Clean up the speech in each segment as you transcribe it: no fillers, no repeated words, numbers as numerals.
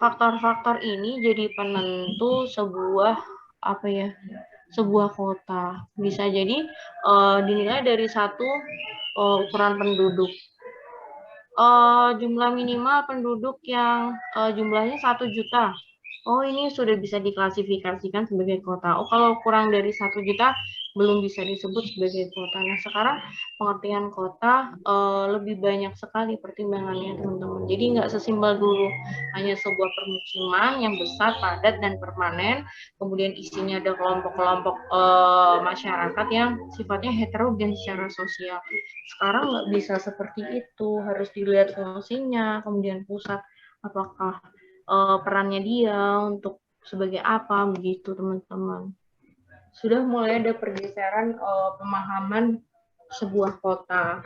faktor-faktor ini jadi penentu sebuah sebuah kota. Bisa jadi dinilai dari satu ukuran penduduk. Jumlah minimal penduduk yang jumlahnya 1 juta. Oh, ini sudah bisa diklasifikasikan sebagai kota. Oh, kalau kurang dari 1 juta belum bisa disebut sebagai kota. Nah, sekarang pengertian kota lebih banyak sekali pertimbangannya, teman-teman. Jadi nggak sesimpel dulu hanya sebuah permukiman yang besar, padat, dan permanen. Kemudian isinya ada kelompok-kelompok masyarakat yang sifatnya heterogen secara sosial. Sekarang nggak bisa seperti itu, harus dilihat fungsinya, kemudian pusat apakah perannya dia untuk sebagai apa, begitu teman-teman. Sudah mulai ada pergeseran pemahaman sebuah kota.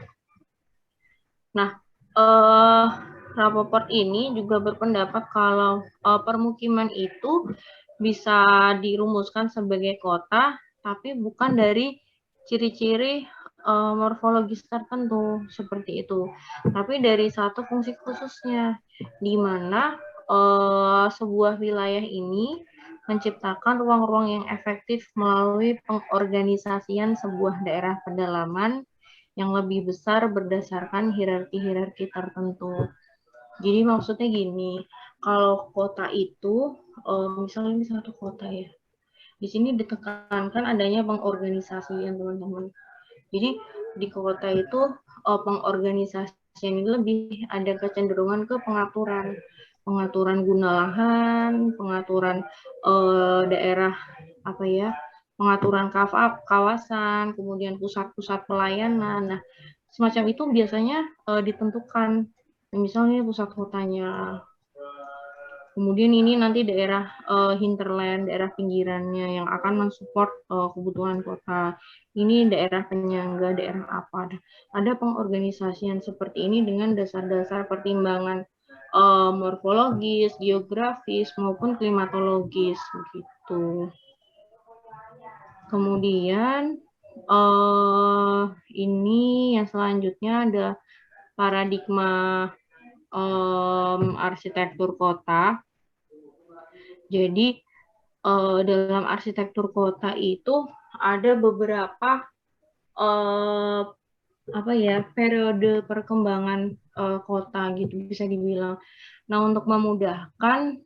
Nah, Rapoport ini juga berpendapat kalau permukiman itu bisa dirumuskan sebagai kota, tapi bukan dari ciri-ciri morfologis tertentu seperti itu, tapi dari satu fungsi khususnya, di mana sebuah wilayah ini menciptakan ruang-ruang yang efektif melalui pengorganisasian sebuah daerah pedalaman yang lebih besar berdasarkan hierarki-hierarki tertentu. Jadi maksudnya gini, kalau kota itu, misalnya ini satu kota ya, di sini ditekankan adanya pengorganisasian teman-teman. Jadi di kota itu pengorganisasian ini lebih ada kecenderungan ke pengaturan, pengaturan guna lahan, pengaturan daerah pengaturan kawasan, kemudian pusat-pusat pelayanan. Nah, semacam itu biasanya ditentukan. Misalnya pusat kotanya. Kemudian ini nanti daerah hinterland, daerah pinggirannya yang akan mensupport kebutuhan kota. Ini daerah penyangga, daerah apa. Ada pengorganisasian seperti ini dengan dasar-dasar pertimbangan morfologis, geografis, maupun klimatologis. Begitu. Kemudian ini yang selanjutnya ada paradigma arsitektur kota. Jadi dalam arsitektur kota itu ada beberapa periode perkembangan kota gitu bisa dibilang. Nah, untuk memudahkan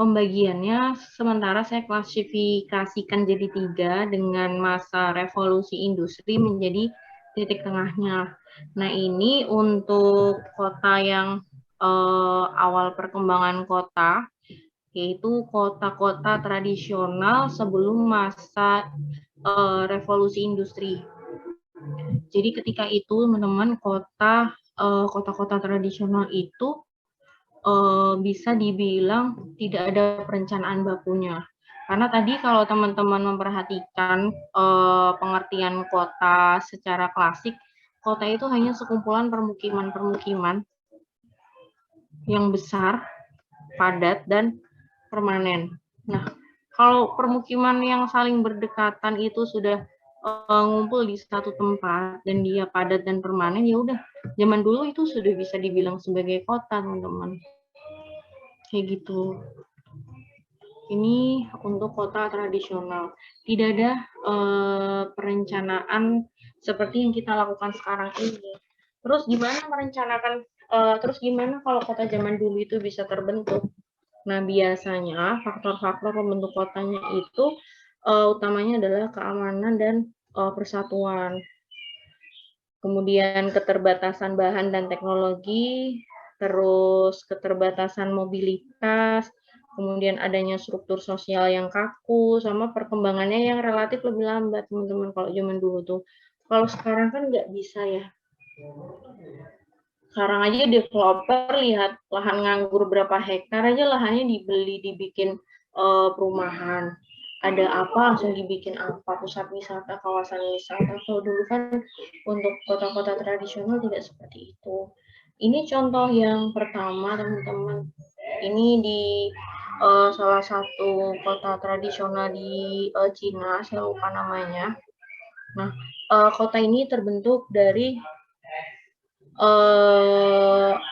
pembagiannya, sementara saya klasifikasikan jadi 3 dengan masa revolusi industri menjadi titik tengahnya. Nah, ini untuk kota yang awal perkembangan kota, yaitu kota-kota tradisional sebelum masa revolusi industri. Jadi ketika itu, teman-teman, kota-kota tradisional itu bisa dibilang tidak ada perencanaan bakunya. Karena tadi kalau teman-teman memperhatikan pengertian kota secara klasik, kota itu hanya sekumpulan permukiman-permukiman yang besar, padat, dan permanen. Nah, kalau permukiman yang saling berdekatan itu sudah ngumpul di satu tempat dan dia padat dan permanen, ya udah, zaman dulu itu sudah bisa dibilang sebagai kota, teman-teman. Kayak gitu. Ini untuk kota tradisional. Tidak ada perencanaan seperti yang kita lakukan sekarang ini. Terus gimana kalau kota zaman dulu itu bisa terbentuk? Nah, biasanya faktor-faktor pembentuk kotanya itu utamanya adalah keamanan dan persatuan. Kemudian keterbatasan bahan dan teknologi, terus keterbatasan mobilitas, kemudian adanya struktur sosial yang kaku, sama perkembangannya yang relatif lebih lambat, teman-teman, kalau zaman dulu tuh. Kalau sekarang kan nggak bisa ya. Sekarang aja developer lihat lahan nganggur berapa hektar aja lahannya dibeli, dibikin perumahan. Ada apa langsung dibikin apa, pusat wisata, kawasan wisata. Kalau dulu kan untuk kota-kota tradisional tidak seperti itu. Ini contoh yang pertama, teman-teman. Ini di salah satu kota tradisional di Cina, saya lupa namanya. Nah, kota ini terbentuk dari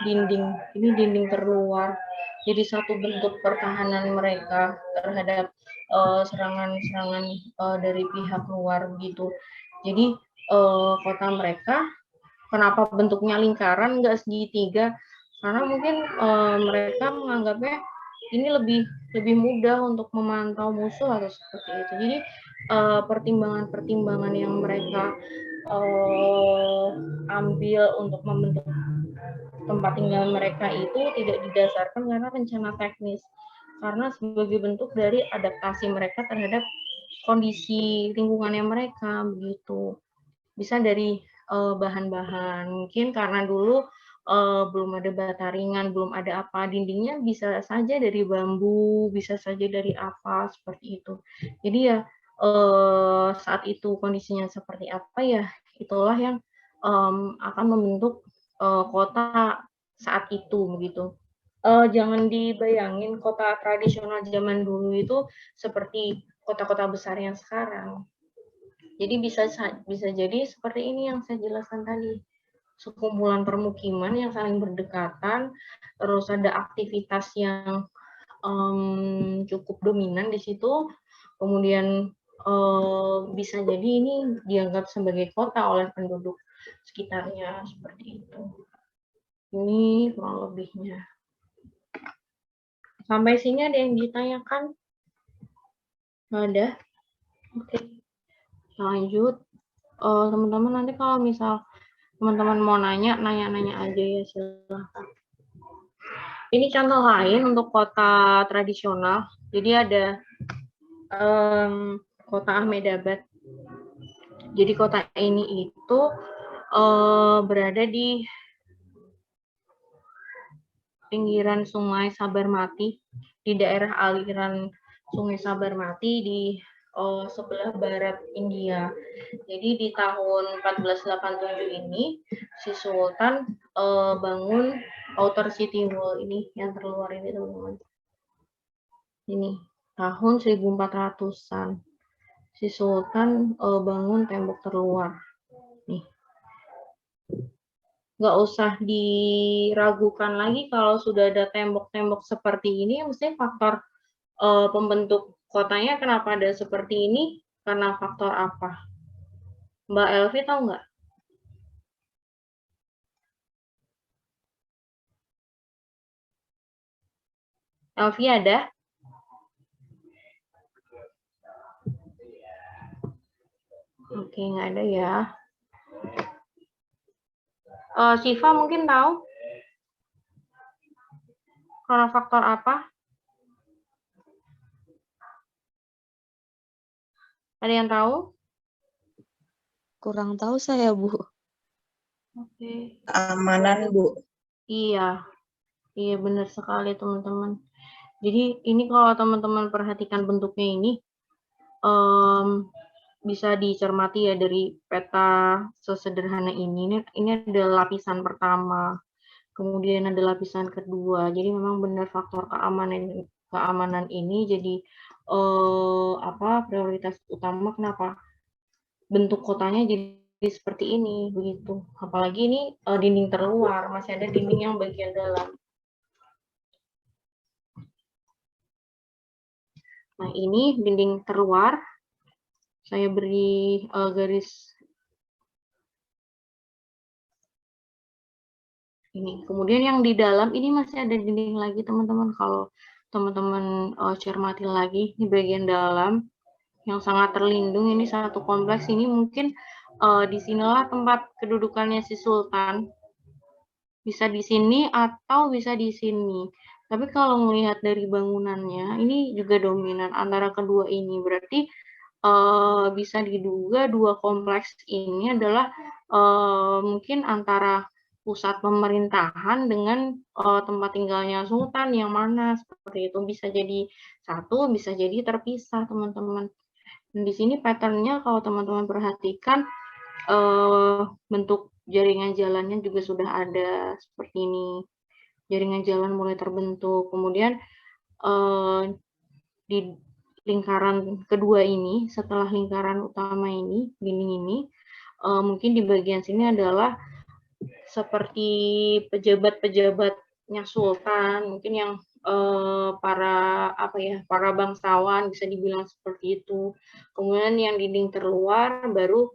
dinding, ini dinding terluar. Jadi satu bentuk pertahanan mereka terhadap serangan-serangan dari pihak luar begitu. Jadi kota mereka kenapa bentuknya lingkaran nggak segitiga? Karena mungkin mereka menganggapnya ini lebih mudah untuk memantau musuh atau seperti itu. Jadi pertimbangan-pertimbangan yang mereka ambil untuk membentuk tempat tinggal mereka itu tidak didasarkan karena rencana teknis, karena sebagai bentuk dari adaptasi mereka terhadap kondisi lingkungannya mereka begitu. Bisa dari bahan-bahan, mungkin karena dulu belum ada bata ringan, belum ada apa, dindingnya bisa saja dari bambu, bisa saja dari apa, seperti itu. Jadi ya saat itu kondisinya seperti apa ya, itulah yang akan membentuk kota saat itu begitu. Jangan dibayangin kota tradisional zaman dulu itu seperti kota-kota besar yang sekarang. Jadi bisa jadi seperti ini yang saya jelaskan tadi. Sekumpulan permukiman yang saling berdekatan, terus ada aktivitas yang cukup dominan di situ. Kemudian bisa jadi ini dianggap sebagai kota oleh penduduk sekitarnya seperti itu. Ini kurang lebihnya. Sampai sini ada yang ditanyakan? Nggak ada? Oke. Lanjut. Teman-teman nanti kalau misal teman-teman mau nanya aja ya, silahkan. Ini contoh lain untuk kota tradisional. Jadi ada kota Ahmedabad. Jadi kota ini itu berada di pinggiran Sungai Sabarmati, di daerah aliran Sungai Sabarmati di sebelah barat India. Jadi di tahun 1487 ini si Sultan bangun Outer City Wall ini yang terluar ini teman-teman. Ini tahun 1400-an. Si Sultan bangun tembok terluar. Nih. Nggak usah diragukan lagi kalau sudah ada tembok-tembok seperti ini, mesti faktor pembentuk kotanya kenapa ada seperti ini, karena faktor apa? Mbak Elvi tahu nggak? Elvi ada? Oke, nggak ada ya. Siva mungkin tahu? Karena faktor apa? Ada yang tahu? Kurang tahu saya, Bu. Oke. Keamanan, Bu. Iya. Iya, benar sekali, teman-teman. Jadi, ini kalau teman-teman perhatikan bentuknya ini, bisa dicermati ya dari peta sesederhana ini. Ini ada lapisan pertama, kemudian ada lapisan kedua. Jadi memang benar faktor keamanan ini jadi prioritas utama kenapa bentuk kotanya jadi seperti ini begitu. Apalagi ini dinding terluar, masih ada dinding yang bagian dalam. Nah, ini dinding terluar. Saya beri garis ini. Kemudian yang di dalam ini masih ada dinding lagi, teman-teman. Kalau teman-teman cermati lagi, ini bagian dalam yang sangat terlindung. Ini satu kompleks ini mungkin disinilah tempat kedudukannya si Sultan. Bisa di sini atau bisa di sini. Tapi kalau melihat dari bangunannya, ini juga dominan antara kedua ini. Berarti bisa diduga dua kompleks ini adalah mungkin antara pusat pemerintahan dengan tempat tinggalnya Sultan yang mana seperti itu. Bisa jadi satu, bisa jadi terpisah, teman-teman. Dan di sini pattern-nya kalau teman-teman perhatikan bentuk jaringan jalannya juga sudah ada seperti ini. Jaringan jalan mulai terbentuk. Kemudian di lingkaran kedua ini, setelah lingkaran utama ini, dinding ini, mungkin di bagian sini adalah seperti pejabat-pejabatnya sultan, mungkin yang para bangsawan bisa dibilang seperti itu. Kemudian yang dinding terluar baru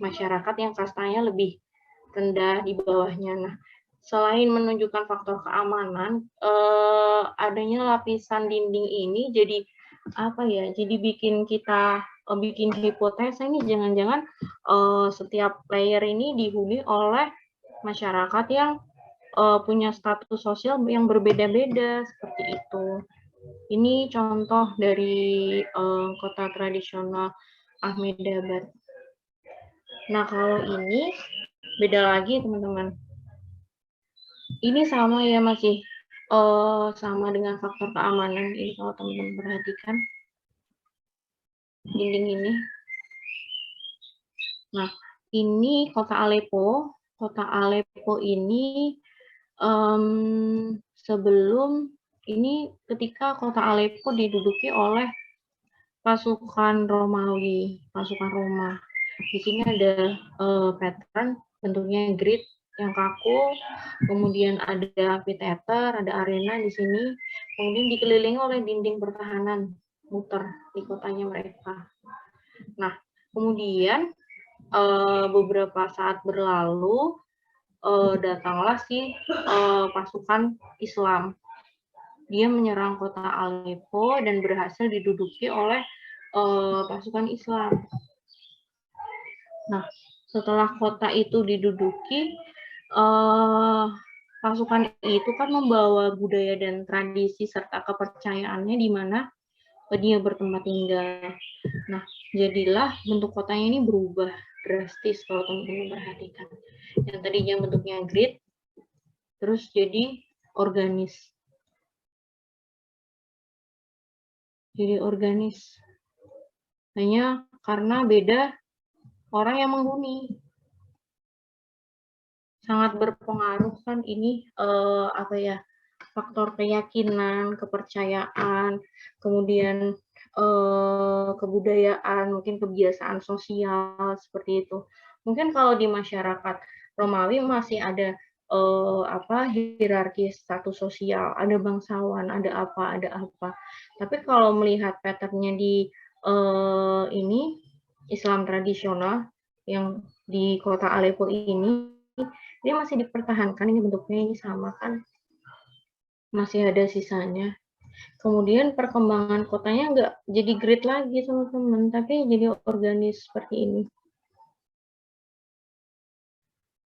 masyarakat yang kastanya lebih rendah di bawahnya. Nah, selain menunjukkan faktor keamanan, adanya lapisan dinding ini jadi jadi bikin kita bikin hipotesa ini jangan-jangan setiap layer ini dihuni oleh masyarakat yang punya status sosial yang berbeda-beda seperti itu. Ini contoh dari kota tradisional Ahmedabad. Nah, kalau ini beda lagi, teman-teman. Ini sama ya, masih sama dengan faktor keamanan. Ini kalau teman-teman perhatikan dinding ini. Nah, ini kota Aleppo. Kota Aleppo ini sebelum ini ketika kota Aleppo diduduki oleh pasukan Romawi, pasukan Roma. Di sini ada pattern bentuknya grid yang kaku, kemudian ada amphitheater, ada arena di sini, kemudian dikelilingi oleh dinding pertahanan muter di kotanya mereka. Nah, kemudian beberapa saat berlalu datanglah si pasukan Islam. Dia menyerang kota Aleppo dan berhasil diduduki oleh pasukan Islam. Nah, setelah kota itu diduduki, pasukan itu kan membawa budaya dan tradisi serta kepercayaannya di mana dia bertempat tinggal. Nah, jadilah bentuk kotanya ini berubah drastis kalau teman-teman perhatikan. Yang tadinya bentuknya grid, terus jadi organis. Jadi organis. Hanya karena beda orang yang menghuni. Sangat berpengaruh kan ini faktor keyakinan, kepercayaan, kemudian kebudayaan, mungkin kebiasaan sosial seperti itu. Mungkin kalau di masyarakat Romawi masih ada hierarki status sosial, ada bangsawan, ada apa. Tapi kalau melihat patternnya di ini Islam tradisional yang di kota Aleppo ini, dia masih dipertahankan, ini bentuknya ini sama kan, masih ada sisanya. Kemudian perkembangan kotanya nggak jadi grid lagi teman-teman, tapi jadi organis seperti ini.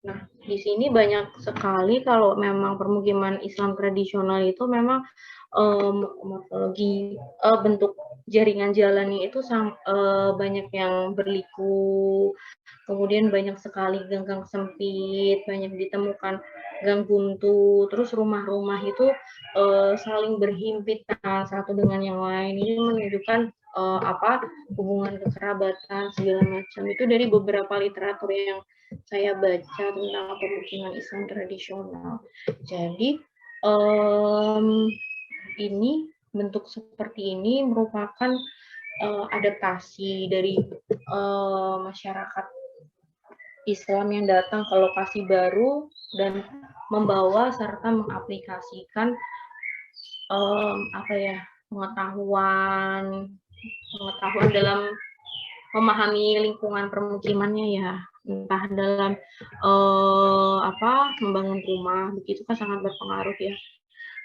Nah, di sini banyak sekali kalau memang permukiman Islam tradisional itu memang morfologi bentuk jaringan jalannya itu banyak yang berliku, kemudian banyak sekali gang-gang sempit, banyak ditemukan gang buntu, terus rumah-rumah itu saling berhimpitan satu dengan yang lain. Ini menunjukkan hubungan kekerabatan segala macam. Itu dari beberapa literatur yang saya baca tentang pemukiman Islam tradisional. Jadi ini bentuk seperti ini merupakan adaptasi dari masyarakat Islam yang datang ke lokasi baru dan membawa serta mengaplikasikan pengetahuan dalam memahami lingkungan permukimannya ya, entah dalam membangun rumah, begitu kan sangat berpengaruh ya.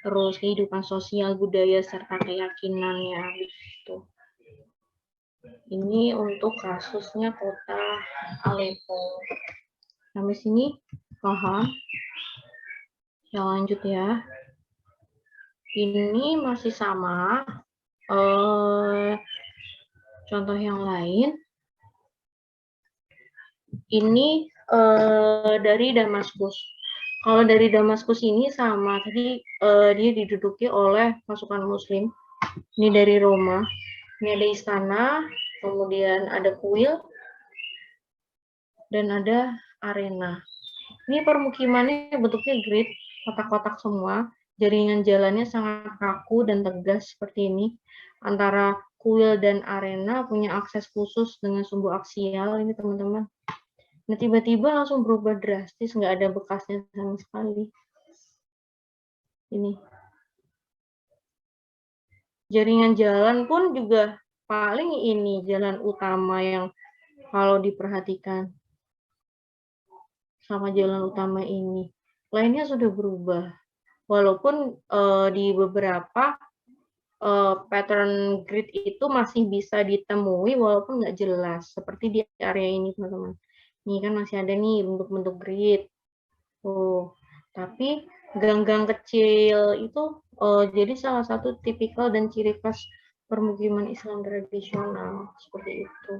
Terus kehidupan sosial, budaya serta keyakinannya begitu. Ini untuk kasusnya kota Aleppo. Sampai sini paham? Ya lanjut ya. Ini masih sama. Contoh yang lain. Ini dari Damaskus. Kalau dari Damaskus ini sama, tadi dia diduduki oleh pasukan Muslim. Ini dari Roma. Ini ada istana, kemudian ada kuil, dan ada arena. Ini permukimannya bentuknya grid, kotak-kotak semua. Jaringan jalannya sangat kaku dan tegas seperti ini. Antara kuil dan arena punya akses khusus dengan sumbu aksial ini teman-teman. Nah, tiba-tiba langsung berubah drastis, nggak ada bekasnya sama sekali. Ini. Jaringan jalan pun juga paling ini jalan utama yang kalau diperhatikan sama jalan utama ini. Lainnya sudah berubah. Walaupun di beberapa pattern grid itu masih bisa ditemui walaupun nggak jelas. Seperti di area ini, teman-teman. Ini kan masih ada nih bentuk-bentuk grid. Tapi gang-gang kecil itu jadi salah satu tipikal dan ciri khas permukiman Islam tradisional seperti itu.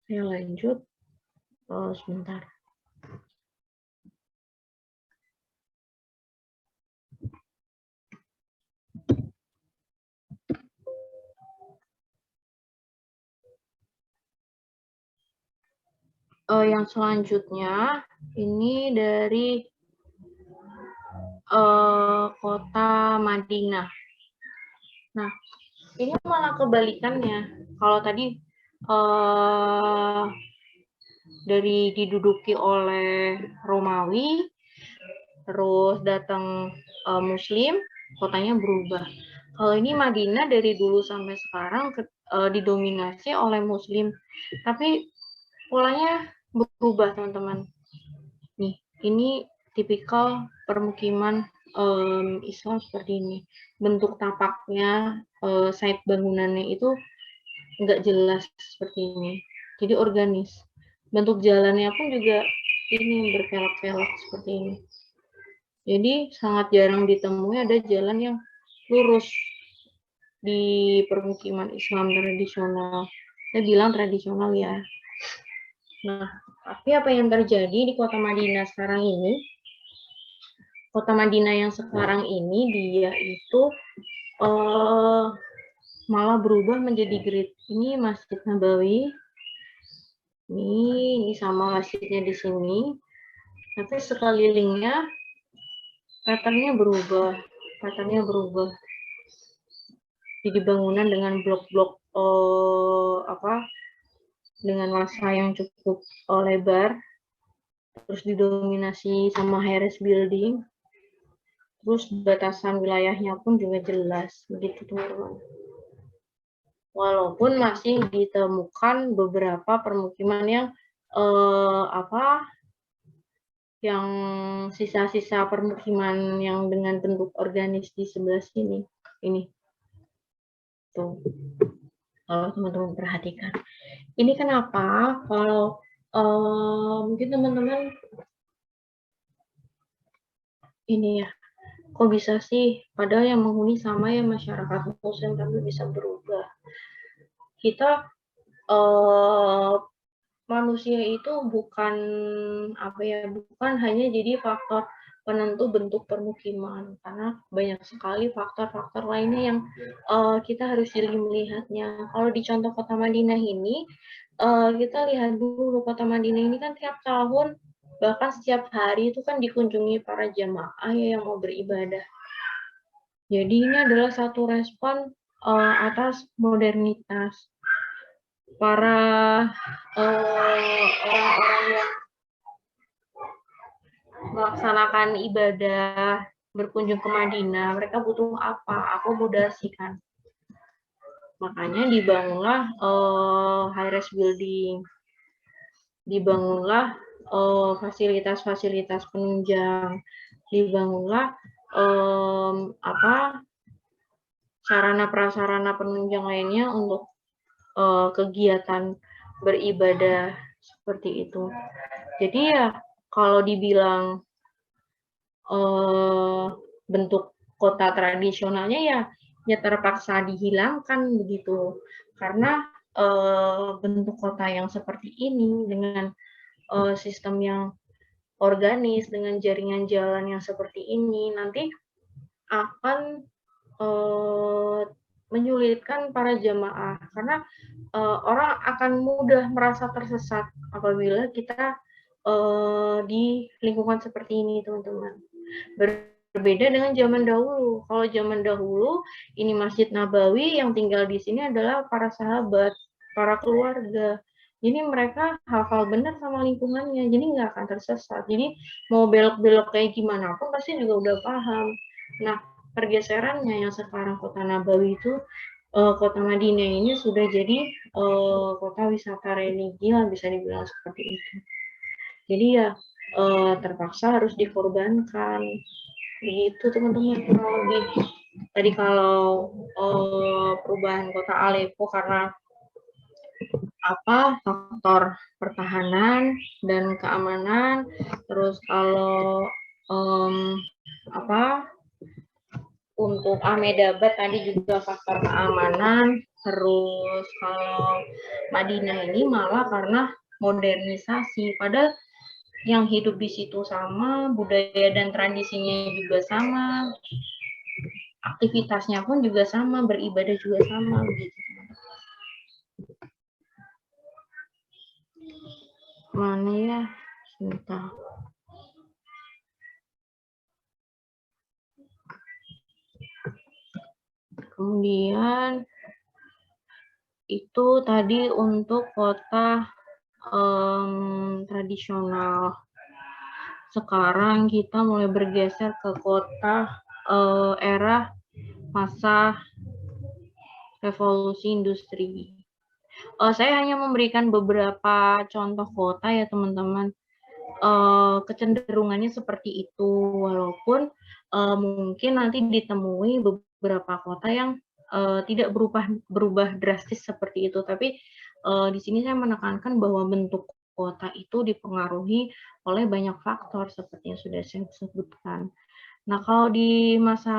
Saya lanjut sebentar. Yang selanjutnya ini dari kota Madinah. Nah, ini malah kebalikannya. Kalau tadi dari diduduki oleh Romawi, terus datang Muslim, kotanya berubah. Kalau ini Madinah dari dulu sampai sekarang didominasi oleh Muslim, tapi polanya berubah, teman-teman. Nih, ini tipikal permukiman Islam seperti ini. Bentuk tapaknya, side bangunannya itu nggak jelas seperti ini. Jadi organis. Bentuk jalannya pun juga ini berkelok-kelok seperti ini. Jadi sangat jarang ditemui ada jalan yang lurus di permukiman Islam tradisional. Saya bilang tradisional ya. Nah, tapi apa yang terjadi di kota Madinah sekarang ini? Kota Madinah yang sekarang ini dia itu malah berubah menjadi grid. Ini Masjid Nabawi. Ini sama masjidnya di sini. Tapi sekelilingnya patternnya berubah. Jadi bangunan dengan blok-blok dengan massa yang cukup lebar, terus didominasi sama high-rise building, terus batasan wilayahnya pun juga jelas, begitu teman-teman. Walaupun masih ditemukan beberapa permukiman yang yang sisa-sisa permukiman yang dengan bentuk organis di sebelah sini, ini tuh. Kalau teman-teman perhatikan, ini kenapa? Kalau mungkin teman-teman ini ya, kok bisa sih? Padahal yang menghuni sama ya masyarakat Muslim, tapi bisa berubah. Kita manusia itu bukan bukan hanya jadi faktor penentu bentuk permukiman, karena banyak sekali faktor-faktor lainnya yang kita harus jeli melihatnya. Kalau di contoh kota Madinah ini, kita lihat dulu kota Madinah ini kan tiap tahun bahkan setiap hari itu kan dikunjungi para jamaah yang mau beribadah. Jadi ini adalah satu respon atas modernitas para orang-orang yang melaksanakan ibadah berkunjung ke Madinah. Mereka butuh apa? Akomodasikan. Makanya dibangunlah high-rise building, dibangunlah fasilitas-fasilitas penunjang, dibangunlah sarana-prasarana penunjang lainnya untuk kegiatan beribadah seperti itu. Jadi ya kalau dibilang bentuk kota tradisionalnya ya terpaksa dihilangkan begitu, karena bentuk kota yang seperti ini dengan sistem yang organis, dengan jaringan jalan yang seperti ini nanti akan menyulitkan para jamaah, karena orang akan mudah merasa tersesat apabila kita di lingkungan seperti ini, teman-teman. Berbeda dengan zaman dahulu. Kalau zaman dahulu ini Masjid Nabawi, yang tinggal di sini adalah para sahabat. para keluarga. Jadi mereka hafal benar sama lingkungannya, jadi nggak akan tersesat. Jadi mau belok-belok kayak gimana pun pasti juga udah paham. Nah, pergeserannya yang sekarang Kota Nabawi itu, Kota Madinah ini sudah jadi kota wisata religi lah, bisa dibilang seperti itu. Jadi ya terpaksa harus dikorbankan. Begitu teman-teman kurang lebih. Tadi kalau perubahan kota Aleppo karena faktor pertahanan dan keamanan, terus kalau untuk Ahmedabad tadi juga faktor keamanan, terus kalau Madinah ini malah karena modernisasi, padahal yang hidup di situ sama, budaya dan tradisinya juga sama, aktivitasnya pun juga sama, beribadah juga sama, begitu. Mana ya? Sebentar. Kemudian itu tadi untuk kota tradisional. Sekarang kita mulai bergeser ke kota era masa revolusi industri. Saya hanya memberikan beberapa contoh kota ya teman-teman. Kecenderungannya seperti itu, walaupun mungkin nanti ditemui beberapa kota yang tidak berubah drastis seperti itu, tapi di sini saya menekankan bahwa bentuk kota itu dipengaruhi oleh banyak faktor seperti yang sudah saya sebutkan. Nah, kalau di masa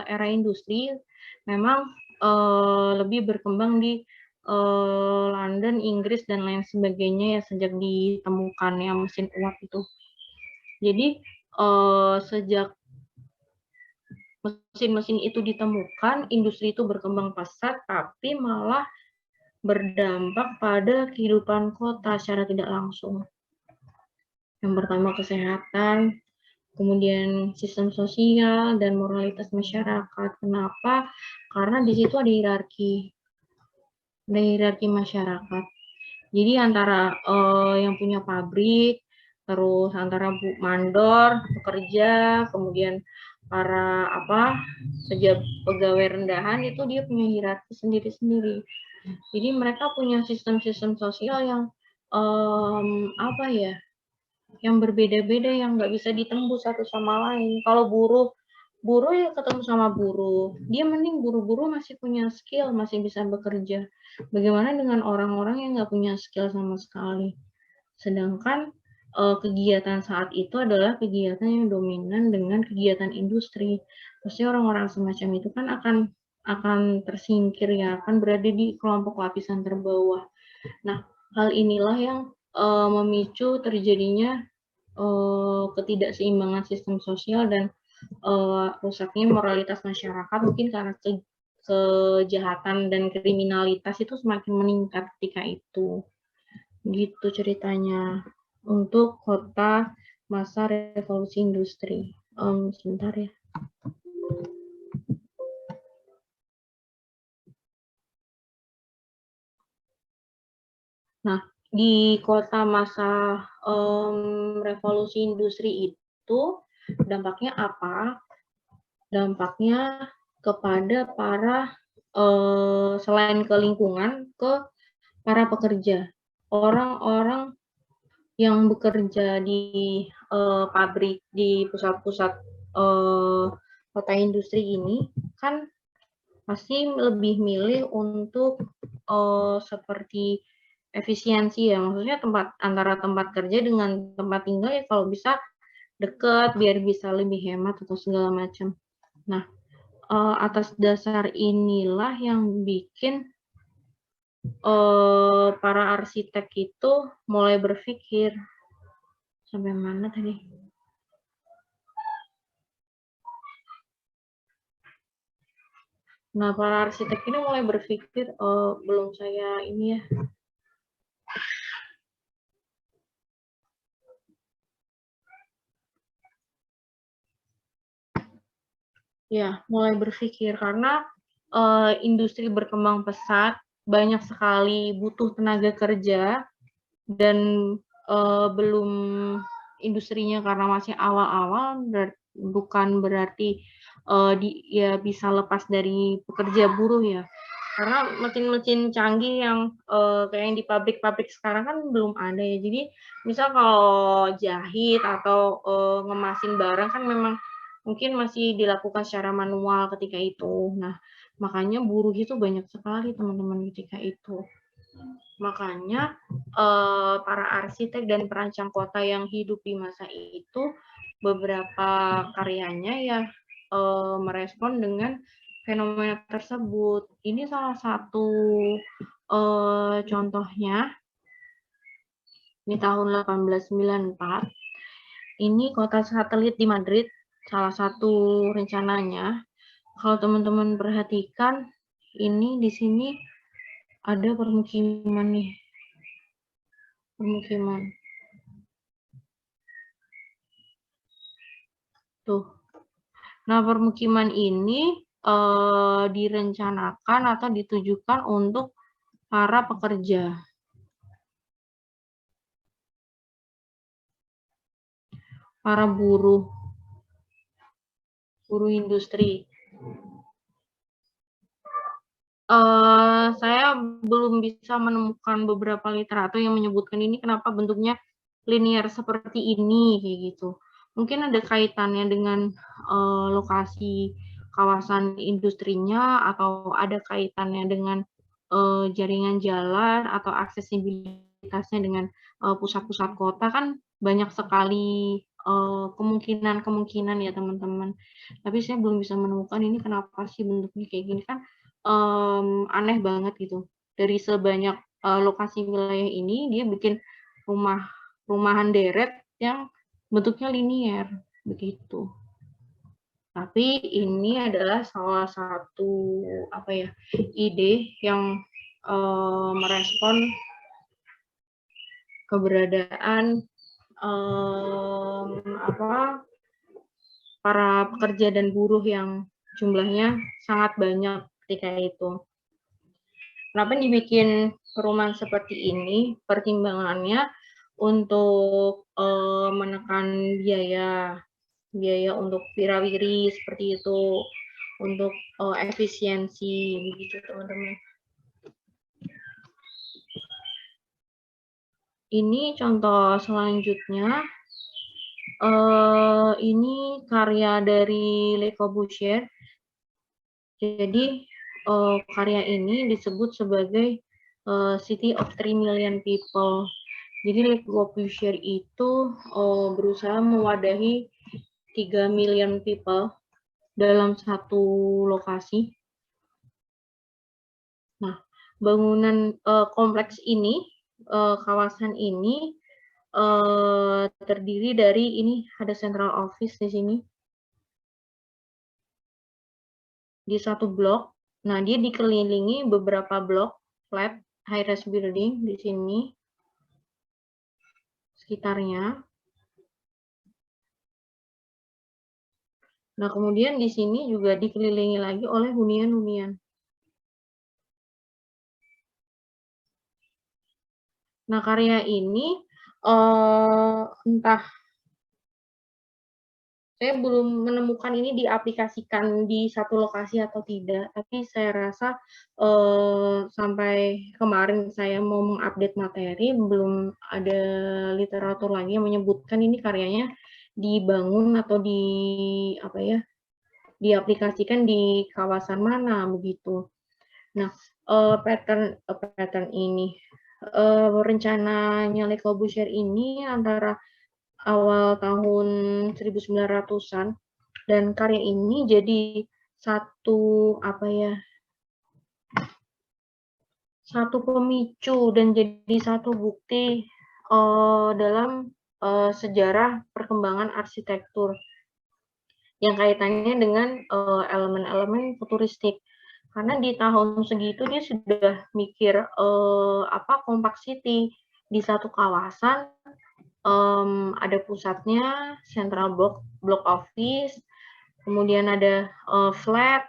era industri, memang lebih berkembang di London, Inggris, dan lain sebagainya ya sejak ditemukannya mesin uap itu. Jadi sejak mesin-mesin itu ditemukan, industri itu berkembang pesat, tapi malah berdampak pada kehidupan kota secara tidak langsung. Yang pertama kesehatan, kemudian sistem sosial dan moralitas masyarakat. Kenapa? Karena di situ ada hierarki masyarakat. Jadi antara yang punya pabrik, terus antara mandor, pekerja, kemudian para pegawai rendahan itu dia punya hierarki sendiri-sendiri. Jadi mereka punya sistem-sistem sosial yang yang berbeda-beda, yang nggak bisa ditembus satu sama lain. Kalau buruh ya ketemu sama buruh, dia mending buru-buru masih punya skill, masih bisa bekerja. Bagaimana dengan orang-orang yang nggak punya skill sama sekali? Sedangkan kegiatan saat itu adalah kegiatan yang dominan dengan kegiatan industri. Pasti orang-orang semacam itu kan akan tersingkir ya, akan berada di kelompok lapisan terbawah. Nah, hal inilah yang memicu terjadinya ketidakseimbangan sistem sosial dan rusaknya moralitas masyarakat, mungkin karena kejahatan dan kriminalitas itu semakin meningkat ketika itu. Gitu ceritanya untuk kota masa revolusi industri. Sebentar ya. Nah, di kota masa revolusi industri itu dampaknya apa? Dampaknya kepada para selain ke lingkungan, ke para pekerja. Orang-orang yang bekerja di pabrik, di pusat-pusat kota industri ini kan pasti lebih milih untuk seperti efisiensi ya, maksudnya antara tempat kerja dengan tempat tinggal ya kalau bisa dekat biar bisa lebih hemat atau segala macam. Nah, atas dasar inilah yang bikin para arsitek itu mulai berpikir sampai mana tadi? Nah, para arsitek ini mulai berpikir, belum saya ini ya. Ya, mulai berpikir karena industri berkembang pesat, banyak sekali butuh tenaga kerja dan belum industrinya karena masih awal-awal, bukan berarti ya bisa lepas dari pekerja buruh ya. Karena mesin-mesin canggih yang kayak yang di pabrik-pabrik sekarang kan belum ada ya. Jadi misal kalau jahit atau ngemasin barang kan memang mungkin masih dilakukan secara manual ketika itu. Nah, makanya buruh itu banyak sekali teman-teman ketika itu. Makanya para arsitek dan perancang kota yang hidup di masa itu beberapa karyanya ya merespon dengan fenomena tersebut. Ini salah satu contohnya di tahun 1894. Ini kota satelit di Madrid, salah satu rencananya. Kalau teman-teman perhatikan, ini di sini ada permukiman nih. Permukiman. Tuh. Nah, permukiman ini direncanakan atau ditujukan untuk para pekerja. Para buruh industri. Saya belum bisa menemukan beberapa literatur yang menyebutkan ini kenapa bentuknya linear seperti ini, kayak gitu. Mungkin ada kaitannya dengan lokasi kawasan industrinya atau ada kaitannya dengan jaringan jalan atau aksesibilitasnya dengan pusat-pusat kota, kan banyak sekali kemungkinan-kemungkinan ya teman-teman. Tapi saya belum bisa menemukan ini kenapa sih bentuknya kayak gini, kan aneh banget gitu. Dari sebanyak lokasi wilayah ini dia bikin rumahan deret yang bentuknya linear begitu. Tapi ini adalah salah satu ide yang merespon keberadaan para pekerja dan buruh yang jumlahnya sangat banyak ketika itu. Kenapa dibikin perumahan seperti ini? Pertimbangannya untuk menekan biaya untuk wirawiri seperti itu, untuk efisiensi begitu teman-teman. Ini contoh selanjutnya. Ini karya dari Le Corbusier. Jadi karya ini disebut sebagai City of 3 Million People. Jadi Le Corbusier itu berusaha mewadahi 3 million people dalam satu lokasi. Nah, bangunan kompleks ini, kawasan ini terdiri dari ini ada central office di sini. Di satu blok. Nah, dia dikelilingi beberapa blok flat high-rise building di sini sekitarnya. Nah, kemudian di sini juga dikelilingi lagi oleh hunian-hunian. Nah, karya ini entah saya belum menemukan ini diaplikasikan di satu lokasi atau tidak, tapi saya rasa sampai kemarin saya mau mengupdate materi, belum ada literatur lagi yang menyebutkan ini karyanya dibangun atau diaplikasikan di kawasan mana begitu. Nah, pattern ini rencananya Le Corbusier ini antara awal tahun 1900-an, dan karya ini jadi satu pemicu dan jadi satu bukti dalam sejarah perkembangan arsitektur yang kaitannya dengan elemen-elemen futuristik. Karena di tahun segitu dia sudah mikir compact city di satu kawasan. Ada pusatnya, central block office, kemudian ada flat,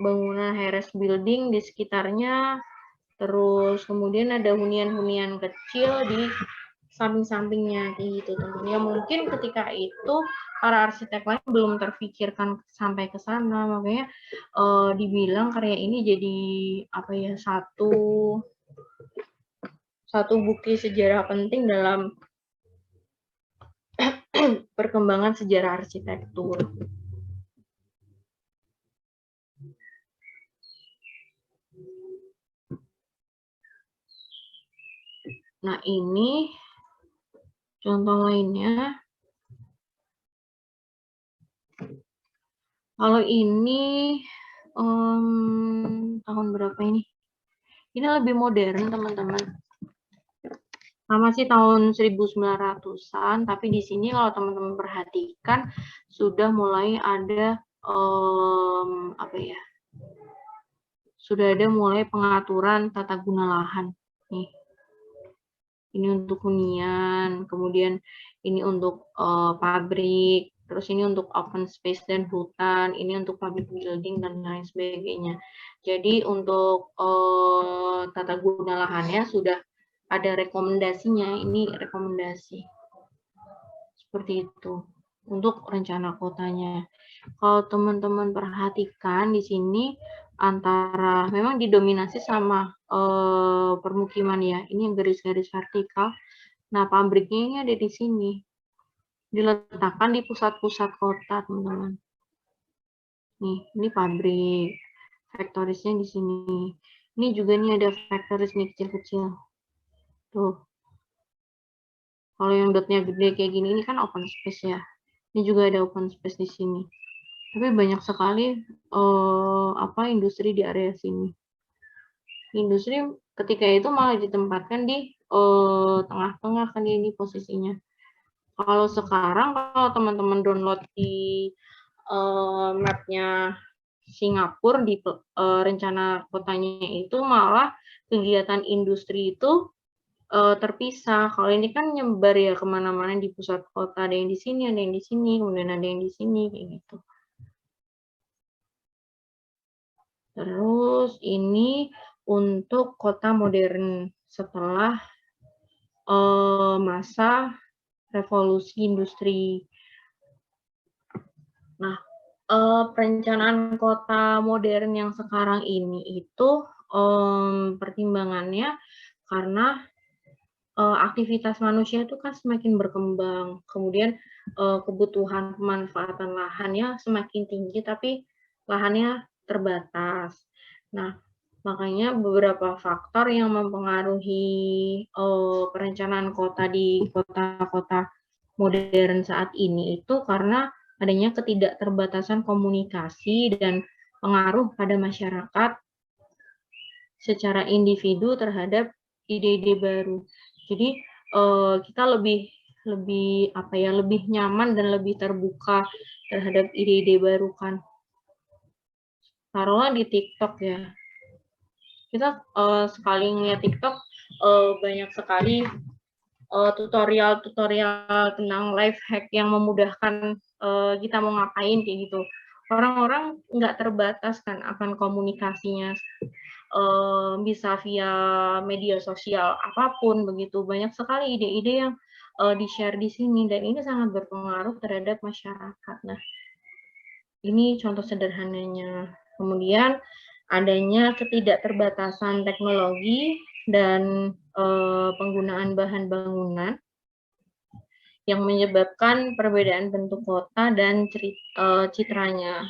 bangunan high-rise building di sekitarnya, Terus kemudian ada hunian-hunian kecil di samping-sampingnya kayak gitu teman. Ya mungkin ketika itu para arsitek lain belum terfikirkan sampai ke sana, makanya dibilang karya ini jadi apa ya, satu bukti sejarah penting dalam perkembangan sejarah arsitektur. Nah, ini contoh lainnya. Kalau ini tahun berapa ini? Ini lebih modern, teman-teman. Sama sih tahun 1900-an, tapi di sini kalau teman-teman perhatikan sudah mulai ada apa ya? Sudah ada mulai pengaturan tata guna lahan nih. Ini untuk hunian, kemudian ini untuk pabrik, terus ini untuk open space dan hutan, ini untuk public building dan lain sebagainya. Jadi untuk tata guna lahannya sudah ada rekomendasinya, ini rekomendasi. Seperti itu untuk rencana kotanya. Kalau teman-teman perhatikan di sini antara memang didominasi sama permukiman ya. Ini garis-garis vertikal. Nah, pabriknya ini ada di sini. Diletakkan di pusat-pusat kota, teman-teman. Nih, ini pabrik. Factories-nya di sini. Ini juga nih ada factories nih kecil-kecil. Tuh. Kalau yang dotnya gede kayak gini, ini kan open space ya. Ini juga ada open space di sini. Tapi banyak sekali industri di area sini. Industri ketika itu malah ditempatkan di tengah-tengah kan ini posisinya. Kalau sekarang kalau teman-teman download di mapnya Singapura di rencana kotanya itu malah kegiatan industri itu terpisah. Kalau ini kan nyebar ya kemana-mana di pusat kota, ada yang di sini, ada yang di sini, kemudian ada yang di sini kayak gitu. Terus ini untuk kota modern setelah masa revolusi industri. Nah, perencanaan kota modern yang sekarang ini itu pertimbangannya karena aktivitas manusia itu kan semakin berkembang, kemudian kebutuhan pemanfaatan lahannya semakin tinggi, tapi lahannya terbatas. Nah, makanya beberapa faktor yang mempengaruhi perencanaan kota di kota-kota modern saat ini itu karena adanya ketidakterbatasan komunikasi dan pengaruh pada masyarakat secara individu terhadap ide-ide baru. Jadi kita lebih nyaman dan lebih terbuka terhadap ide-ide baru kan. Taruhlah di TikTok ya. Kita sekali ngeliat TikTok banyak sekali tutorial-tutorial tentang life hack yang memudahkan kita mau ngapain kayak gitu. Orang-orang nggak terbatas kan akan komunikasinya, bisa via media sosial apapun begitu. Banyak sekali ide-ide yang di-share di sini dan ini sangat berpengaruh terhadap masyarakat. Nah, ini contoh sederhananya. Kemudian adanya ketidakterbatasan teknologi dan penggunaan bahan bangunan yang menyebabkan perbedaan bentuk kota dan citranya.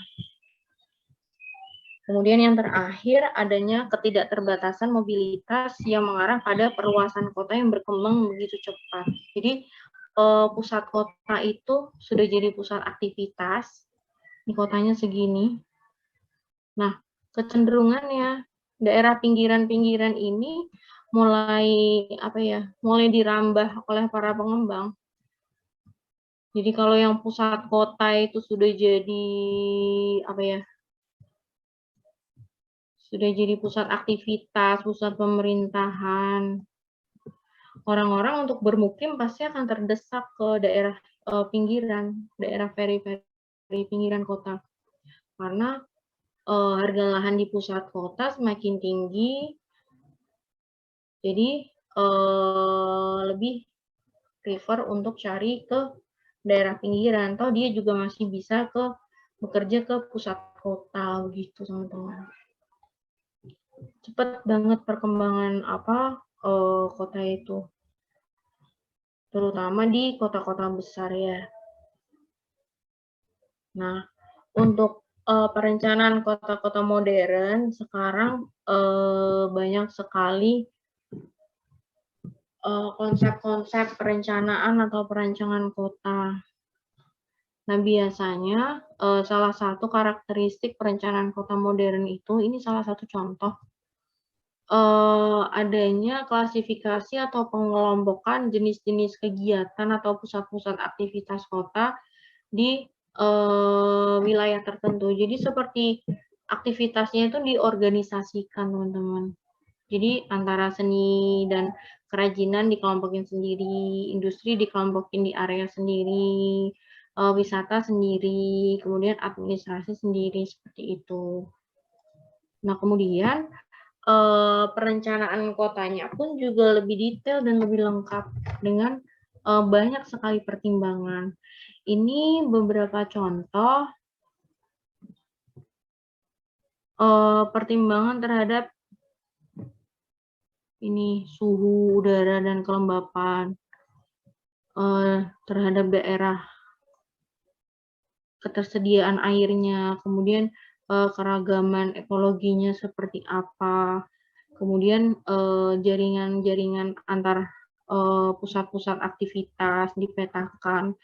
Kemudian yang terakhir, adanya ketidakterbatasan mobilitas yang mengarah pada perluasan kota yang berkembang begitu cepat. Jadi pusat kota itu sudah jadi pusat aktivitas, di kotanya segini. Nah, kecenderungannya daerah pinggiran-pinggiran ini mulai dirambah oleh para pengembang. Jadi kalau yang pusat kota itu sudah jadi sudah jadi pusat aktivitas, pusat pemerintahan. Orang-orang untuk bermukim pasti akan terdesak ke daerah pinggiran, daerah periferi pinggiran kota. Karena harga lahan di pusat kota semakin tinggi, Jadi lebih prefer untuk cari ke daerah pinggiran. Atau dia juga masih bisa bekerja ke pusat kota begitu teman-teman. Cepat banget perkembangan kota itu, terutama di kota-kota besar ya. Nah, untuk perencanaan kota-kota modern sekarang banyak sekali konsep-konsep perencanaan atau perancangan kota. Nah, biasanya salah satu karakteristik perencanaan kota modern itu, ini salah satu contoh, adanya klasifikasi atau pengelompokan jenis-jenis kegiatan atau pusat-pusat aktivitas kota di wilayah tertentu. Jadi seperti aktivitasnya itu diorganisasikan, teman-teman. Jadi antara seni dan kerajinan dikelompokin sendiri, industri dikelompokin di area sendiri, wisata sendiri, kemudian administrasi sendiri, seperti itu. Nah, kemudian perencanaan kotanya pun juga lebih detail dan lebih lengkap dengan banyak sekali pertimbangan. Ini beberapa contoh pertimbangan terhadap ini suhu udara dan kelembapan, terhadap daerah, ketersediaan airnya, kemudian keragaman ekologinya seperti apa, kemudian jaringan-jaringan antar pusat-pusat aktivitas dipetakan,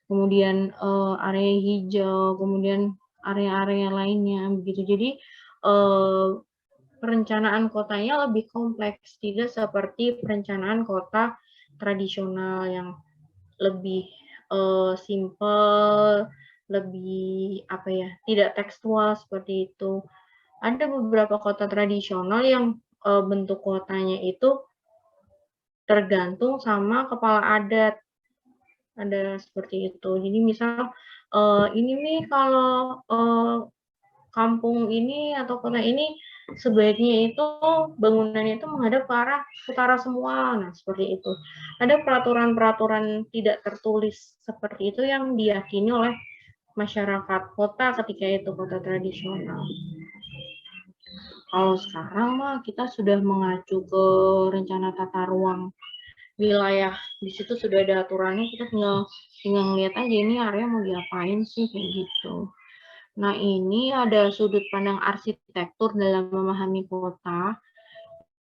kemudian area hijau, kemudian area-area lainnya begitu. Jadi perencanaan kotanya lebih kompleks, tidak seperti perencanaan kota tradisional yang lebih simple, lebih tidak tekstual seperti itu. Ada beberapa kota tradisional yang bentuk kotanya itu tergantung sama kepala adat. Ada seperti itu. Jadi misal ini nih kalau kampung ini atau kota ini sebaiknya itu bangunannya itu menghadap ke arah utara semua. Nah, seperti itu. Ada peraturan-peraturan tidak tertulis seperti itu yang diyakini oleh masyarakat kota ketika itu kota tradisional. Kalau sekarang mah kita sudah mengacu ke rencana tata ruang wilayah. Di situ sudah ada aturannya, kita tinggal ngeliat aja ini area mau diapain sih kayak gitu. Nah, ini ada sudut pandang arsitektur dalam memahami kota.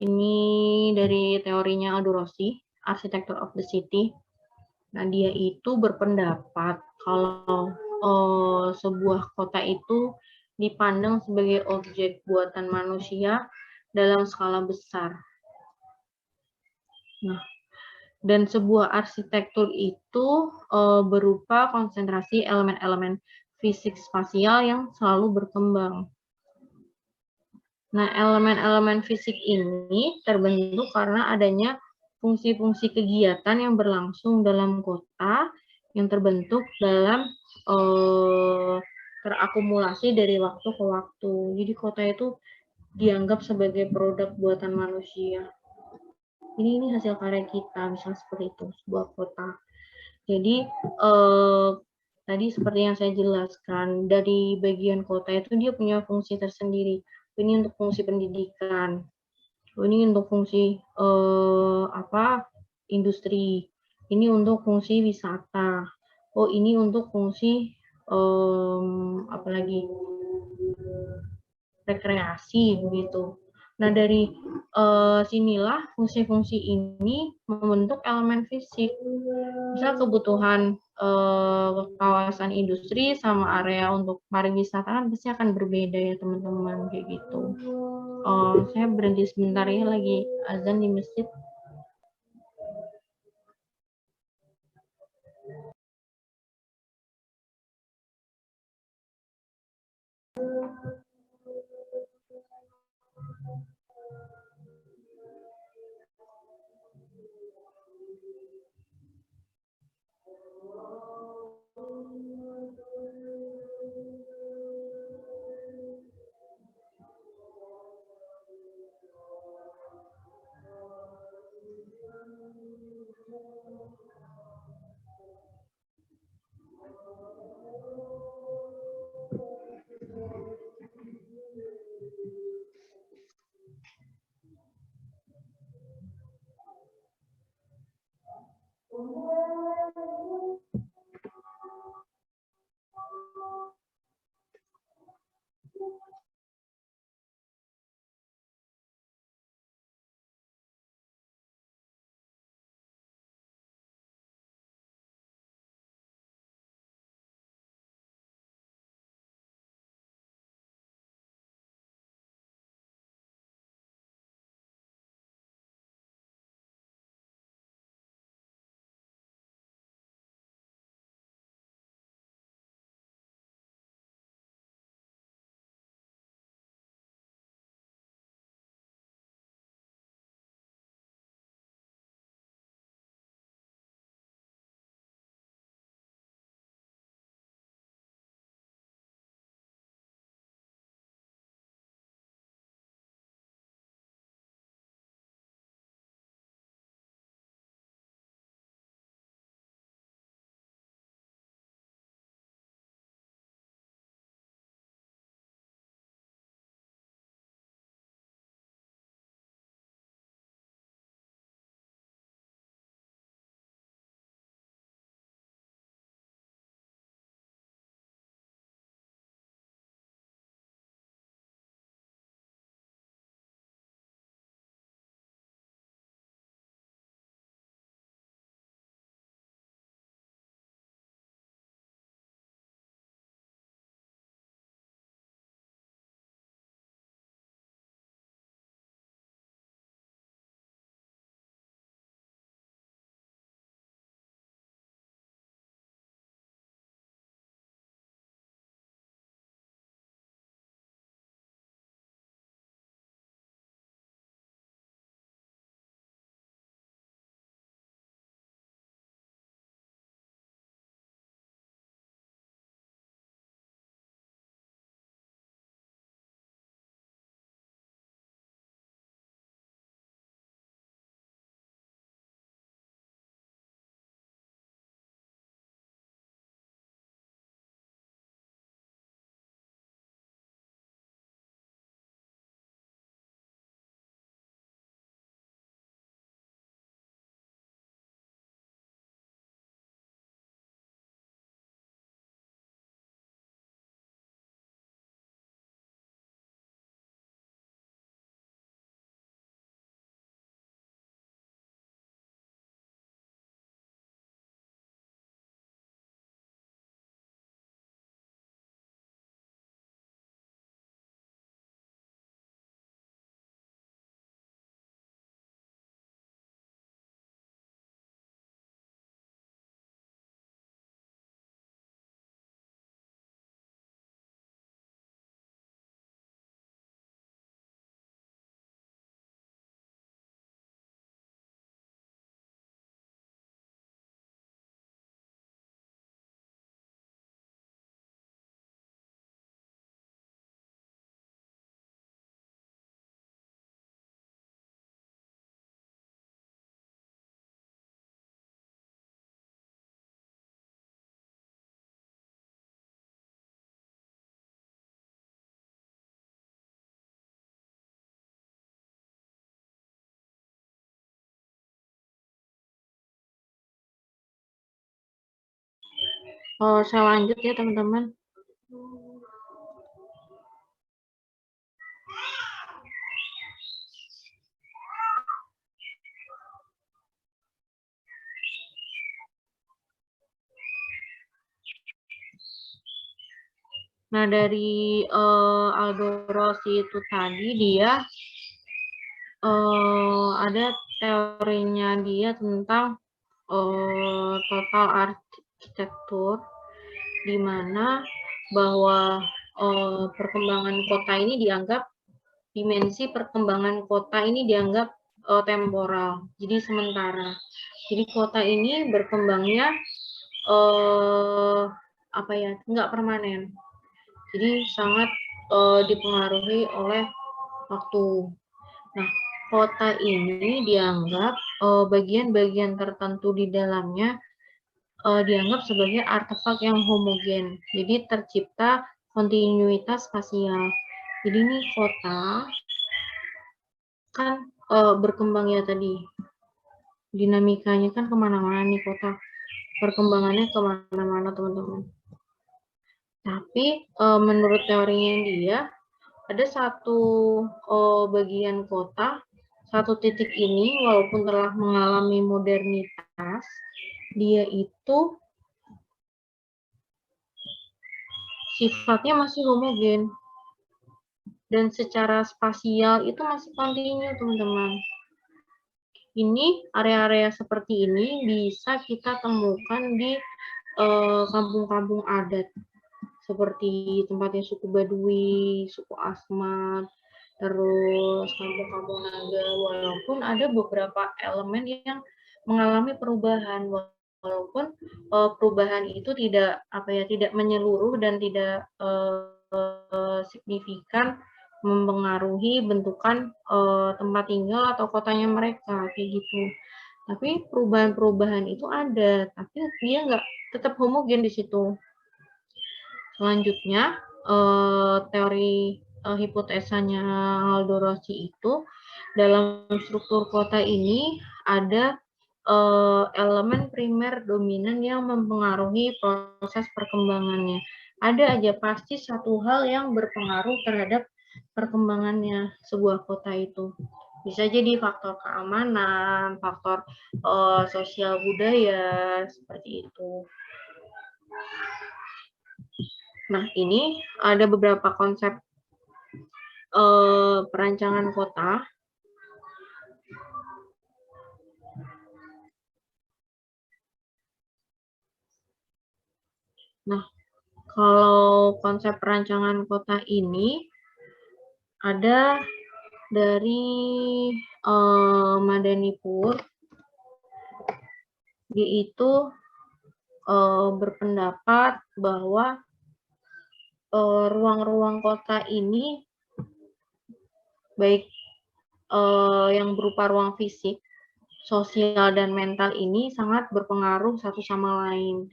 Ini dari teorinya Aldo Rossi, Architecture of the City. Nah, dia itu berpendapat kalau sebuah kota itu dipandang sebagai objek buatan manusia dalam skala besar. Nah, dan sebuah arsitektur itu berupa konsentrasi elemen-elemen fisik spasial yang selalu berkembang. Nah, elemen-elemen fisik ini terbentuk karena adanya fungsi-fungsi kegiatan yang berlangsung dalam kota yang terbentuk dalam terakumulasi dari waktu ke waktu. Jadi kota itu dianggap sebagai produk buatan manusia. Ini hasil karya kita, misalnya seperti itu, sebuah kota. Jadi tadi seperti yang saya jelaskan, dari bagian kota itu dia punya fungsi tersendiri. Ini untuk fungsi pendidikan, ini untuk fungsi industri, ini untuk fungsi wisata, ini untuk fungsi rekreasi begitu. Nah, dari sinilah fungsi-fungsi ini membentuk elemen fisik. Misal kebutuhan kawasan industri sama area untuk pariwisata kan pasti akan berbeda ya teman-teman kayak gitu. Saya berhenti sebentar ya, lagi azan di masjid. Saya lanjut ya teman-teman. Nah, dari Aldo Rossi itu tadi dia ada teorinya dia tentang total arsitektur, di mana bahwa perkembangan kota ini dianggap dimensi perkembangan kota ini dianggap temporal, jadi sementara. Jadi kota ini berkembangnya apa ya, nggak permanen. Jadi sangat dipengaruhi oleh waktu. Nah, kota ini dianggap bagian-bagian tertentu di dalamnya dianggap sebagai artefak yang homogen. Jadi tercipta kontinuitas spasial. Jadi ini kota kan berkembang ya tadi. Dinamikanya kan kemana-mana nih kota. Perkembangannya kemana-mana teman-teman. Tapi menurut teorinya dia, ada satu bagian kota, satu titik ini walaupun telah mengalami modernitas, dia itu sifatnya masih homogen dan secara spasial itu masih kontinu, teman-teman. Ini area-area seperti ini bisa kita temukan di kampung-kampung adat seperti tempatnya suku Baduy, suku Asmat, terus kampung-kampung Naga, walaupun ada beberapa elemen yang mengalami perubahan, walaupun perubahan itu tidak tidak menyeluruh dan tidak signifikan mempengaruhi bentukan tempat tinggal atau kotanya mereka kayak gitu. Tapi perubahan-perubahan itu ada, tapi dia nggak tetap homogen di situ. Selanjutnya, teori hipotesanya Aldo Rossi itu dalam struktur kota ini ada elemen primer dominan yang mempengaruhi proses perkembangannya. Ada aja pasti satu hal yang berpengaruh terhadap perkembangannya sebuah kota itu. Bisa jadi faktor keamanan, faktor sosial budaya, seperti itu. Nah, ini ada beberapa konsep perancangan kota. Nah, kalau konsep perancangan kota ini ada dari Madanipur, dia itu berpendapat bahwa ruang-ruang kota ini baik yang berupa ruang fisik, sosial, dan mental ini sangat berpengaruh satu sama lain.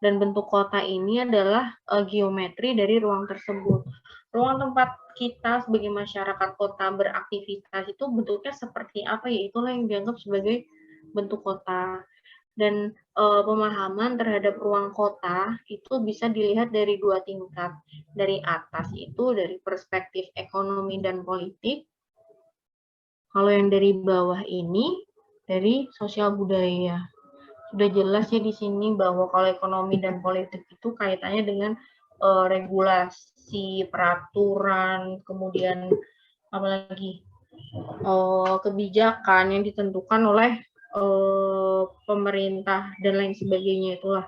Dan bentuk kota ini adalah geometri dari ruang tersebut. Ruang tempat kita sebagai masyarakat kota beraktivitas itu bentuknya seperti apa ya, itulah yang dianggap sebagai bentuk kota. Dan pemahaman terhadap ruang kota itu bisa dilihat dari dua tingkat. Dari atas itu dari perspektif ekonomi dan politik. Kalau yang dari bawah ini dari sosial budaya. Sudah jelas ya di sini bahwa kalau ekonomi dan politik itu kaitannya dengan regulasi, peraturan, kemudian apalagi kebijakan yang ditentukan oleh pemerintah dan lain sebagainya itulah.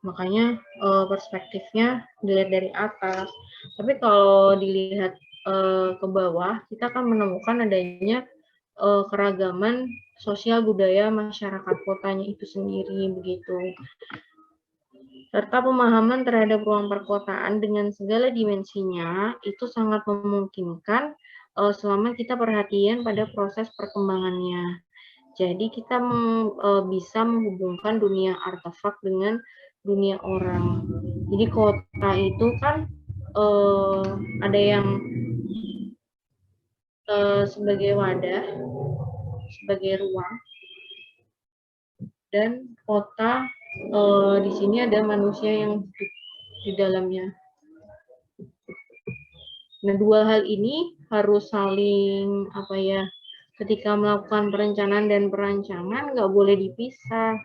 Makanya perspektifnya dilihat dari atas. Tapi kalau dilihat ke bawah, kita akan menemukan adanya keragaman sosial budaya masyarakat kotanya itu sendiri begitu. Serta pemahaman terhadap ruang perkotaan dengan segala dimensinya itu sangat memungkinkan selama kita perhatian pada proses perkembangannya. Jadi kita bisa menghubungkan dunia artefak dengan dunia orang. Jadi kota itu kan ada yang sebagai wadah, sebagai ruang, dan kota di sini ada manusia yang hidup di dalamnya. Nah, dua hal ini harus saling ketika melakukan perencanaan dan perancangan nggak boleh dipisah.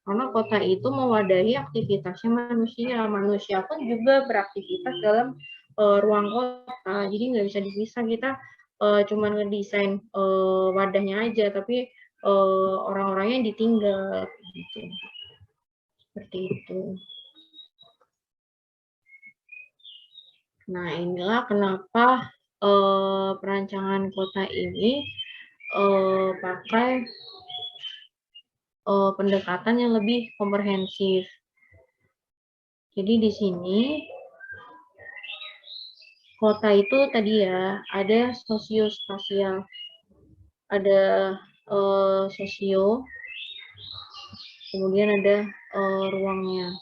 Karena kota itu mewadahi aktivitasnya manusia. Manusia pun juga beraktivitas dalam ruang kota. Jadi nggak bisa dipisah. Kita cuma ngedesain wadahnya aja, tapi orang-orangnya ditinggal. Gitu. Seperti itu. Nah, inilah kenapa perancangan kota ini pakai pendekatan yang lebih komprehensif. Jadi di sini kota itu tadi ya ada sosiospasial, ada sosio, kemudian ada ruangnya,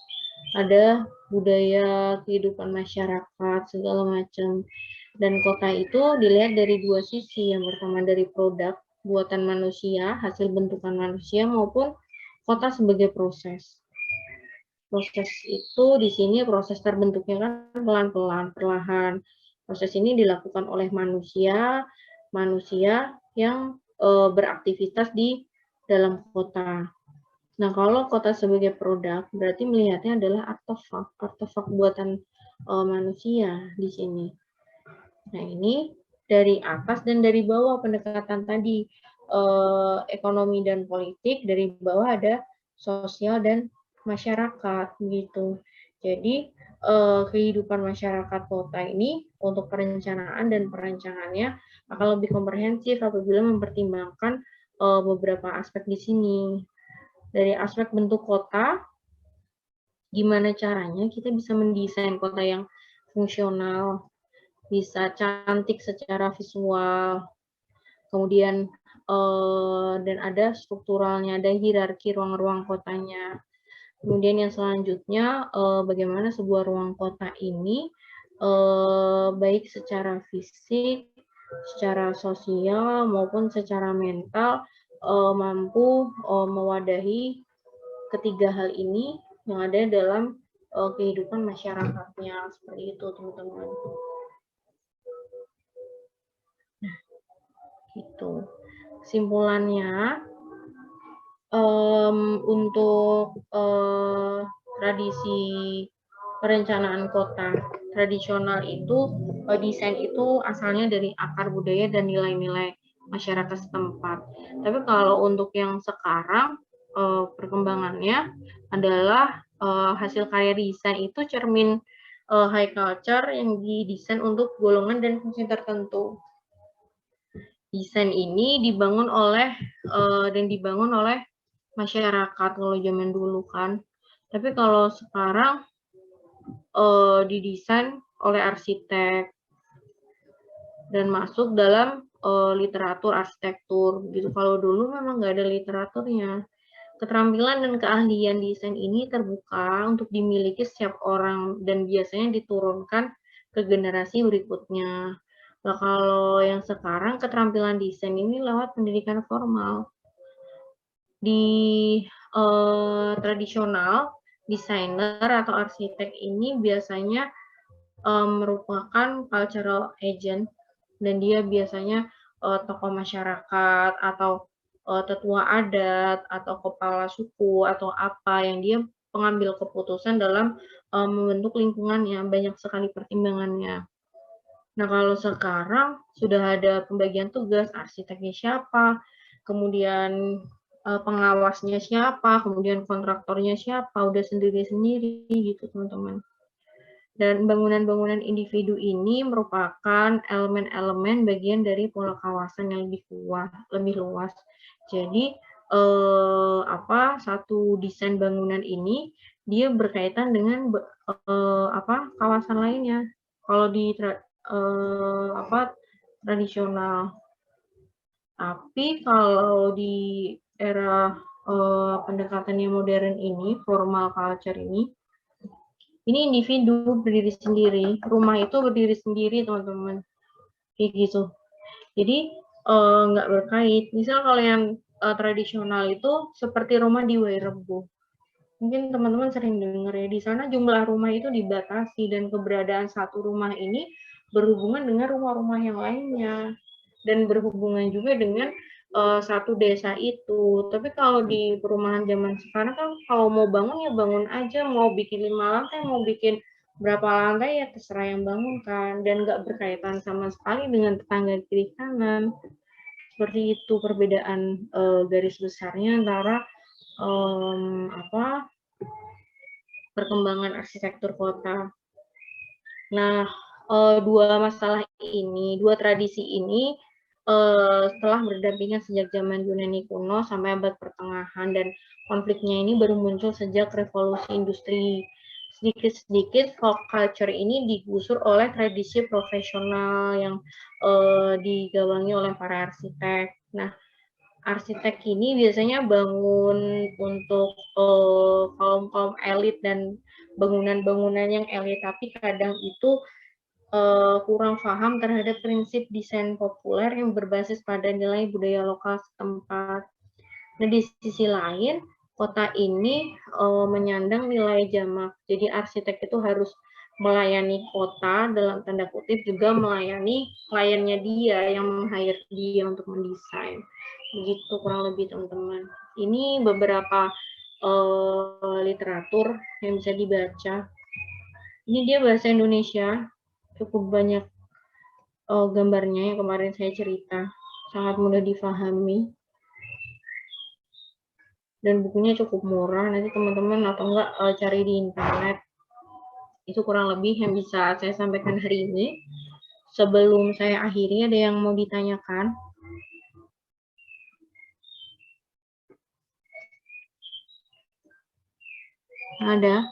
ada budaya kehidupan masyarakat segala macam. Dan kota itu dilihat dari dua sisi. Yang pertama dari produk buatan manusia, hasil bentukan manusia, maupun kota sebagai proses. Proses itu di sini proses terbentuknya kan pelan-pelan, perlahan. Proses ini dilakukan oleh manusia yang beraktivitas di dalam kota. Nah, kalau kota sebagai produk, berarti melihatnya adalah artefak buatan manusia di sini. Nah, ini dari atas dan dari bawah pendekatan tadi, ekonomi dan politik, dari bawah ada sosial dan masyarakat gitu. Jadi kehidupan masyarakat kota ini untuk perencanaan dan perancangannya akan lebih komprehensif apabila mempertimbangkan beberapa aspek di sini. Dari aspek bentuk kota, gimana caranya kita bisa mendesain kota yang fungsional, bisa cantik secara visual, kemudian dan ada strukturalnya, ada hierarki ruang-ruang kotanya. Kemudian yang selanjutnya, bagaimana sebuah ruang kota ini baik secara fisik, secara sosial maupun secara mental mampu mewadahi ketiga hal ini yang ada dalam kehidupan masyarakatnya. Seperti itu, teman-teman. Nah, gitu. Kesimpulannya, untuk tradisi perencanaan kota tradisional itu, desain itu asalnya dari akar budaya dan nilai-nilai masyarakat setempat. Tapi kalau untuk yang sekarang, perkembangannya adalah hasil karya desain itu cermin high culture yang didesain untuk golongan dan fungsi tertentu. Desain ini dibangun oleh masyarakat kalau zaman dulu kan. Tapi kalau sekarang didesain oleh arsitek dan masuk dalam literatur arsitektur gitu. Kalau dulu memang nggak ada literaturnya. Keterampilan dan keahlian desain ini terbuka untuk dimiliki setiap orang dan biasanya diturunkan ke generasi berikutnya. Nah, kalau yang sekarang keterampilan desain ini lewat pendidikan formal. Di tradisional, desainer atau arsitek ini biasanya merupakan cultural agent dan dia biasanya tokoh masyarakat atau tetua adat atau kepala suku atau apa yang dia pengambil keputusan dalam membentuk lingkungannya, banyak sekali pertimbangannya. Nah, kalau sekarang sudah ada pembagian tugas, arsiteknya siapa, kemudian pengawasnya siapa, kemudian kontraktornya siapa, udah sendiri-sendiri gitu, teman-teman. Dan bangunan-bangunan individu ini merupakan elemen-elemen bagian dari pola kawasan yang lebih luas. Jadi satu desain bangunan ini dia berkaitan dengan kawasan lainnya. Kalau di tradisional. Tapi kalau di era pendekatannya modern ini, formal culture ini individu berdiri sendiri, rumah itu berdiri sendiri, teman-teman. Kayak gitu. Jadi nggak berkait. Misal kalau yang tradisional itu seperti rumah di Wairebo. Mungkin teman-teman sering dengar ya, di sana jumlah rumah itu dibatasi dan keberadaan satu rumah ini berhubungan dengan rumah-rumah yang lainnya dan berhubungan juga dengan satu desa itu. Tapi kalau di perumahan zaman sekarang kan kalau mau bangun ya bangun aja, mau bikin 5 lantai, mau bikin berapa lantai ya terserah yang bangun kan, dan nggak berkaitan sama sekali dengan tetangga kiri kanan. Seperti itu perbedaan garis besarnya antara perkembangan arsitektur kota. Nah, dua masalah ini, dua tradisi ini telah berdampingan sejak zaman Yunani kuno sampai abad pertengahan, dan konfliknya ini baru muncul sejak revolusi industri. Sedikit-sedikit folk culture ini digusur oleh tradisi profesional yang digawangi oleh para arsitek. Nah, arsitek ini biasanya bangun untuk kaum-kaum elit dan bangunan-bangunan yang elit, tapi kadang itu kurang paham terhadap prinsip desain populer yang berbasis pada nilai budaya lokal setempat. Nah, di sisi lain, kota ini menyandang nilai jamak. Jadi arsitek itu harus melayani kota, dalam tanda kutip juga melayani kliennya dia yang meng-hire dia untuk mendesain. Begitu kurang lebih teman-teman. Ini beberapa literatur yang bisa dibaca. Ini dia bahasa Indonesia, cukup banyak gambarnya yang kemarin saya cerita, sangat mudah difahami. Dan bukunya cukup murah, nanti teman-teman atau enggak cari di internet. Itu kurang lebih yang bisa saya sampaikan hari ini. Sebelum saya akhiri, ada yang mau ditanyakan? Ada?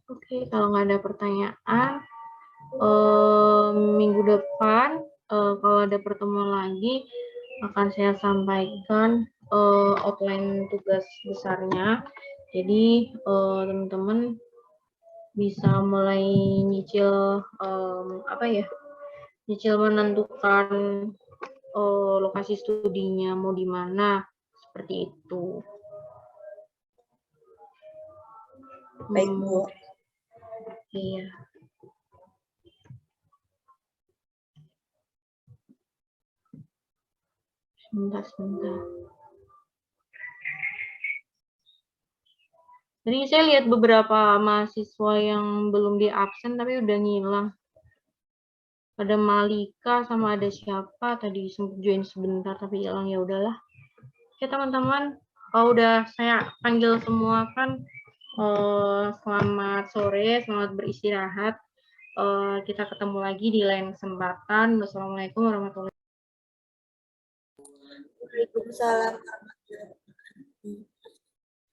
Oke, kalau nggak ada pertanyaan, minggu depan kalau ada pertemuan lagi akan saya sampaikan outline tugas besarnya. Jadi teman-teman bisa mulai nyicil nyicil menentukan lokasi studinya mau di mana, seperti itu. Baik, Bu. Iya. Sebentar. Jadi saya lihat beberapa mahasiswa yang belum di absen tapi udah ngilang. Ada Malika sama ada siapa tadi sempat join sebentar tapi hilang, ya udahlah. Oke teman-teman, kalau udah saya panggil semua kan selamat sore, selamat beristirahat. Kita ketemu lagi di lain kesempatan. Wassalamualaikum warahmatullahi wabarakatuh. Waalaikumsalam.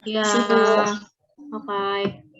Ya, bye-bye.